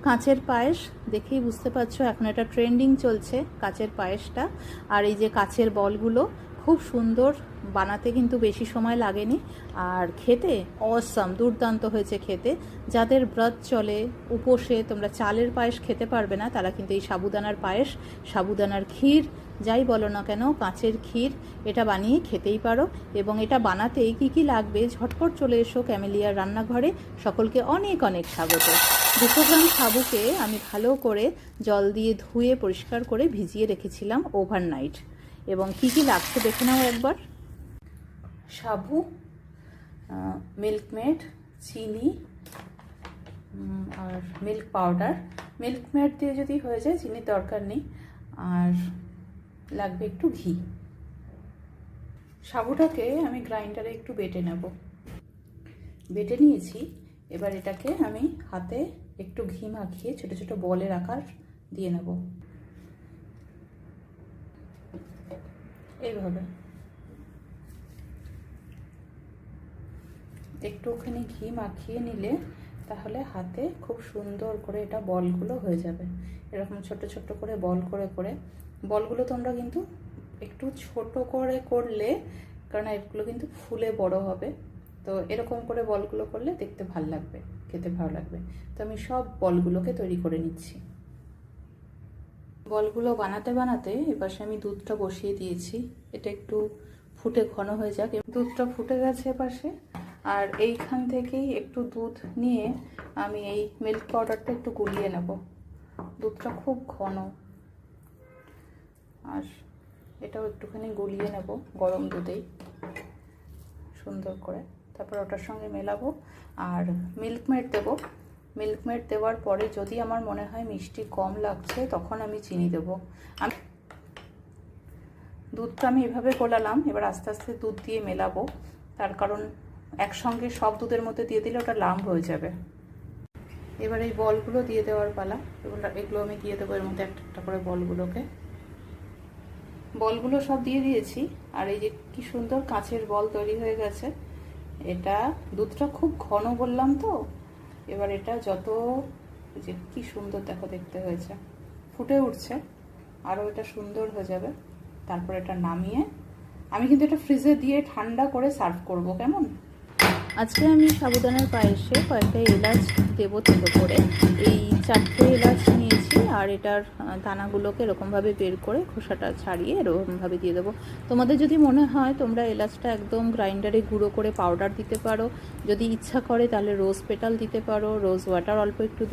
কাঁচের পায়েস, দেখেই বুঝতে পারছো এখন এটা ট্রেন্ডিং চলছে কাঁচের পায়েসটা। আর এই যে কাঁচের বলগুলো খুব সুন্দর, বানাতে কিন্তু বেশি সময় লাগেনি, আর খেতে অসাম, দুর্দান্ত হয়েছে খেতে। যাদের ব্রত চলে, উপোসে তোমরা চালের পায়েস খেতে পারবে না, তারা কিন্তু এই সাবুদানার পায়েস, সাবুদানার ক্ষীর, যাই বলো না কেন, কাঁচের ক্ষীর, এটা বানিয়ে খেতেই পারো। এবং এটা বানাতে কি কি লাগবে, ঝটপট চলে এসো ক্যামেলিয়ার রান্নাঘরে। সকলকে অনেক অনেক স্বাগত। 200 গ্রাম সাবুকে আমি ভালো করে জল দিয়ে ধুয়ে পরিষ্কার করে ভিজিয়ে রেখেছিলাম ওভারনাইট। এবং কি কি লাগছে দেখে নাও একবার। সাবু, মিল্কমেড, চিনি আর মিল্ক পাউডার। মিল্কমেড দিয়ে যদি হয়ে যায়, চিনির দরকার নেই। আর লাগবে একটু ঘি। সাবুটাকে আমি গ্রাইন্ডারে একটু বেটে নেব। বেটে নিয়েছি, এবার এটাকে আমি হাতে একটু ঘি মাখিয়ে ছোট ছোট বলের আকার দিয়ে নেব। এইভাবে একটুখানি ঘি মাখিয়ে নিলে তাহলে হাতে খুব সুন্দর করে এটা বলগুলো হয়ে যাবে। এরকম ছোট ছোট করে বল করে করে বলগুলো তোমরা কিন্তু একটু ছোট করে করলে, কারণ এগুলো কিন্তু ফুলে বড় হবে, তো এরকম করে বলগুলো করলে দেখতে ভালো লাগবে, খেতে ভালো লাগবে। তো আমি সব বলগুলোকে তৈরি করে নিচ্ছি। বলগুলো বানাতে বানাতে এপাশে আমি দুধটা বসিয়ে দিয়েছি। এটা একটু ফুটে ঘন হয়ে যাক। দুধটা ফুটে গেছে এপাশে, আর এইখান থেকেই একটু দুধ নিয়ে আমি এই মিল্ক পাউডারটা একটু গুলিয়ে নেব। দুধটা খুব ঘন, আর এটাও একটুখানি গুলিয়ে নেব গরম দুধেই সুন্দর করে। তারপর ওটার সঙ্গে মেলাবো আর মিল্কমেড দেবো। মিল্কমেড দেওয়ার পরে যদি আমার মনে হয় মিষ্টি কম লাগছে, তখন আমি চিনি দেবো। আমি দুধটা আমি এভাবে গোলালাম, এবার আস্তে আস্তে দুধ দিয়ে মেলাবো, তার কারণ একসঙ্গে সব দুধের মধ্যে দিয়ে দিলে ওটা লাম্প হয়ে যাবে। এবার এই বলগুলো দিয়ে দেওয়ার পালা। এগুলো আমি দিয়ে দেবো এর মধ্যে একটা একটা করে বলগুলো সব দিয়ে দিয়েছি। আর এই যে কি সুন্দর কাঁচের বল তৈরি হয়ে গেছে। এটা দুধটা খুব ঘন বললাম তো, এবার এটা যত, যে কি সুন্দর দেখো দেখতে হয়েছে, ফুটে উঠছে, আরও এটা সুন্দর হয়ে যাবে। তারপর এটা নামিয়ে আমি কিন্তু এটা ফ্রিজে দিয়ে ঠান্ডা করে সার্ভ করব। কেমন? আজকে আমি সাবুদানার পায়েসে কয়েকটা এলাচ দেবো থেতো করে। এই 4টে এলাচ নিয়েছি, আর এটার দানাগুলোকে এরকমভাবে বের করে খোসাটা ছাড়িয়ে এরকমভাবে দিয়ে দেবো। তোমাদের যদি মনে হয় তোমরা এলাচটা একদম গ্রাইন্ডারে গুঁড়ো করে পাউডার দিতে পারো। যদি ইচ্ছা করে তাহলে রোজ পেটাল দিতে পারো, রোজ ওয়াটার অল্প একটু দিয়ে